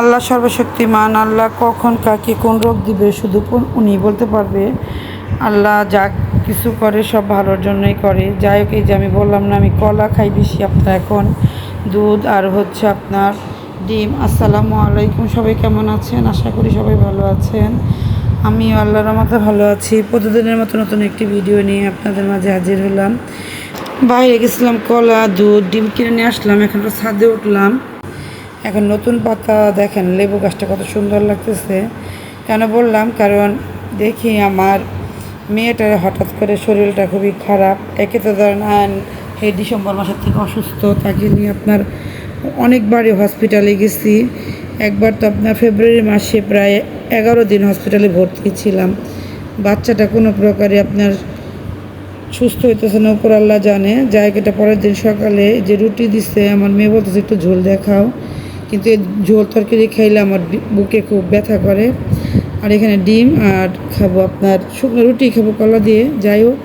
আল্লাহ সর্বশক্তিমান। আল্লাহ কখন কাকে কোন রোগ দিবে শুধু উনি বলতে পারবে। আল্লাহ যা কিছু করে সব ভালোর জন্যই করে। যাই হোক, এই যে আমি বললাম না, আমি কলা খাই বেশি। আপনার এখন দুধ আর হচ্ছে আপনার ডিম। আসসালামু আলাইকুম, সবাই কেমন আছেন? আশা করি সবাই ভালো আছেন। আমিও আল্লাহর রহমতে ভালো আছি। প্রতিদিনের মতো নতুন একটি ভিডিও নিয়ে আপনাদের মাঝে হাজির হলাম। বাইরে গেছিলাম, কলা দুধ ডিম কিনে নিয়ে আসলাম। এখন তো ছাদে উঠলাম। এখন নতুন পাতা দেখেন, লেবু গাছটা কত সুন্দর লাগতেছে। কেন বললাম, কারণ দেখি আমার মেয়েটার হঠাৎ করে শরীরটা খুবই খারাপ। একে তো ধরেন এই ডিসেম্বর মাসের থেকে অসুস্থ, তাকে নিয়ে আপনার অনেকবারই হসপিটালে গেছি। একবার তো আপনার ফেব্রুয়ারি মাসে প্রায় 11 দিন হসপিটালে ভর্তি ছিলাম। বাচ্চাটা কোনো প্রকারে আপনার সুস্থ হইতেছে না, উপর আল্লাহ জানে। জায়গাটা পরের দিন সকালে যে রুটি দিচ্ছে, আমার মেয়ে বলতেছে একটু ঝোল দেখাও, কিন্তু এই ঝোল তরকারি খাইলে আমার বুকে খুব ব্যথা করে। আর এখানে ডিম আর খাবো আপনার শুকনো রুটি খাবো কলা দিয়ে। যাই হোক,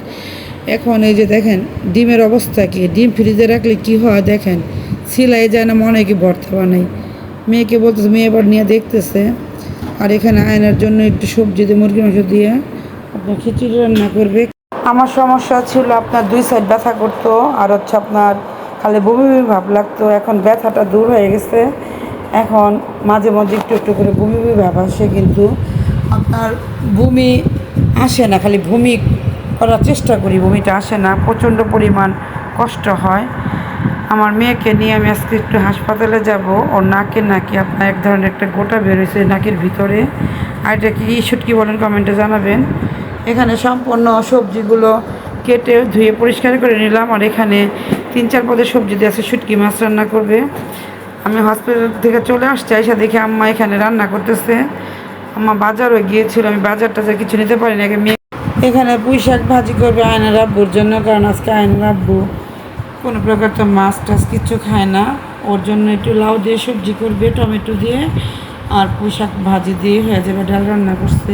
এখন এই যে দেখেন ডিমের অবস্থা কি। ডিম ফ্রিজে রাখলে কি হয় দেখেন, সিলাই যায় না, মনে কি ভর্তা বানাই। মেয়েকে বলতেছে, মেয়ে এবার নিয়ে দেখতেছে। আর এখানে আয়নার জন্য একটু সবজি দিয়ে মুরগি মাংস দিয়ে আপনার খিচুড়ি রান্না করবে। আমার সমস্যা ছিল আপনার 2 সাইড ব্যথা করতো, আর হচ্ছে আপনার খালি বমি বমি ভাব লাগতো। এখন ব্যথাটা দূর হয়ে গেছে। এখন মাঝে মাঝে একটু একটু করে বমি বমি ভাব আসে, কিন্তু আপনার বমি আসে না, খালি বমি করার চেষ্টা করি, বমিটা আসে না। প্রচণ্ড পরিমাণ কষ্ট হয়। আমার মেয়েকে নিয়ে আমি আজকে একটু হাসপাতালে যাব। ওর নাকি আপনার এক ধরনের একটা গোটা বেরোয়েছে নাকের ভিতরে। আর এটা কি শুটকি বলেন, কমেন্টে জানাবেন। এখানে সম্পূর্ণ সবজিগুলো কেটে ধুয়ে পরিষ্কার করে নিলাম। আর এখানে 3-4 পদের সবজি দিয়ে আছে, শুটকি মাছ রান্না করবে। আমি হসপিটাল থেকে চলে আসছি, এসে দেখি আম্মা এখানে রান্না করতেছে। আম্মা বাজারও গিয়েছিল, আমি বাজারটা কিছু নিতে পারি না। এখানে পুঁই শাক ভাজি করবে আয়না রাব্বুর জন্য, কারণ আজকে আয়না রাব্বু কোনো প্রকার তো মাছ টাছ কিছু খায় না। ওর জন্য একটু লাউ দিয়ে সবজি করবে, টমেটো দিয়ে, আর পুঁই শাক ভাজি দিয়ে হয়ে যাবে। ডাল রান্না করছে,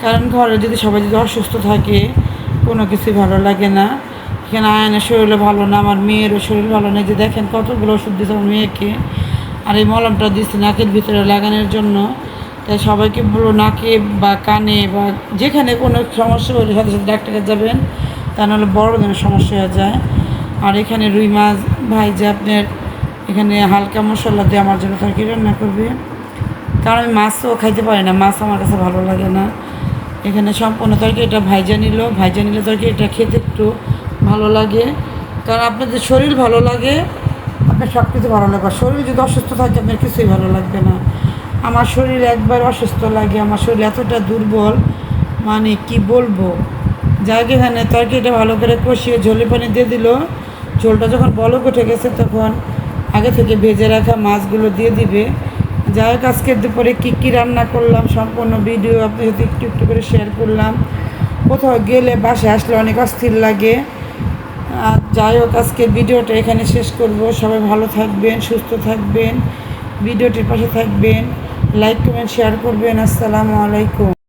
কারণ ঘরে যদি সবাই যদি অসুস্থ থাকে কোনো কিছুই ভালো লাগে না। এখানে আয়নের শরীরও ভালো না, আমার মেয়েরও শরীর ভালো না। যে দেখেন কতগুলো ওষুধ দিয়েছে আমার মেয়েকে। আর এই মলমটা দিচ্ছে নাকের ভিতরে লাগানোর জন্য। তাই সবাইকে বলবো, নাকে বা কানে বা যেখানে কোনো সমস্যা হলে সাথে সাথে ডাক্তারে যাবেন, তা নাহলে বড় ধরনের সমস্যা হয়ে যায়। আর এখানে রুই মাছ ভাই যে আপনার এখানে হালকা মশলা দিয়ে আমার জন্য তরকারি রান্না করবে, কারণ আমি মাছও খাইতে পারি না, মাছ আমার কাছে ভালো লাগে না। এখানে সম্পূর্ণ তরকারিটা ভাইজা নিলে তরকারিটা খেতে একটু ভালো লাগে। কারণ আপনাদের শরীর ভালো লাগে, আপনার সব কিছু ভালো লাগবে। শরীর যদি অসুস্থ থাকে আপনার কিছুই ভালো লাগবে না। আমার শরীর একবার অসুস্থ লাগে, আমার শরীর এতটা দুর্বল, মানে কি বলবো। যাই এখানে তরকারিটা ভালো করে কষিয়ে ঝোলে পানি দিয়ে দিল। ঝোলটা যখন বলক উঠে গেছে, তখন আগে থেকে ভেজে রাখা মাছগুলো দিয়ে দিবে। যাই হোক, আজকের দুপুরে কী রান্না করলাম সম্পূর্ণ ভিডিও আপনার সাথে একটু একটু করে শেয়ার করলাম। কোথাও গেলে বাসায় আসলে অনেক অস্থির লাগে। আর যাই হোক, আজকের ভিডিওটা এখানে শেষ করব। সবাই ভালো থাকবেন, সুস্থ থাকবেন, ভিডিওটির পাশে থাকবেন, লাইক কমেন্ট শেয়ার করবেন। আসসালামু আলাইকুম।